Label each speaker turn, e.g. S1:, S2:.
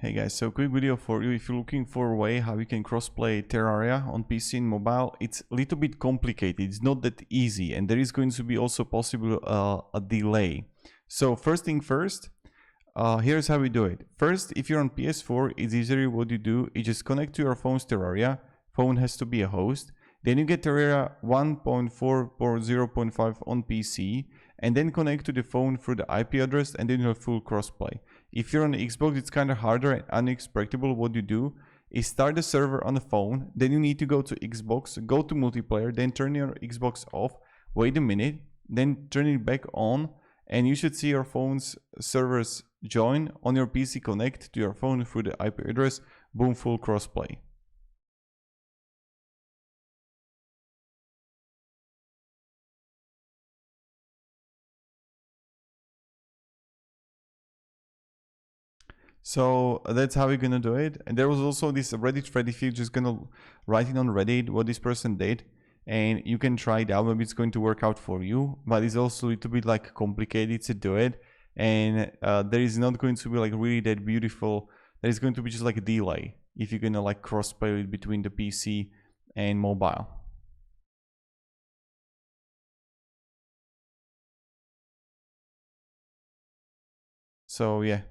S1: Hey guys, so quick video for you. If you're looking for a way how you can crossplay Terraria on PC and mobile, it's a little bit complicated. It's not that easy, and there is going to be also possible a delay. So first thing first, here's how we do it. First, if you're on PS4, it's easier. What you do is just connect to your phone's Terraria. Phone has to be a host. Then you get Terraria 1.4 or 0.5 on PC, and then connect to the phone through the IP address, and then you have full crossplay. If you're on Xbox, it's kind of harder and unexpectable. What you do is start the server on the phone, then you need to go to Xbox, go to multiplayer, then turn your Xbox off, wait a minute, then turn it back on, and you should see your phone's servers join. On your PC, connect to your phone through the IP address, boom, full crossplay. So that's how we're gonna do it. And there was also this Reddit thread. If you're just gonna write it on Reddit what this person did, and you can try it out, maybe it's going to work out for you. But it's also a little bit like complicated to do it, and there is not going to be like really that beautiful. There is going to be just like a delay if you're gonna like crossplay it between the PC and mobile. So yeah.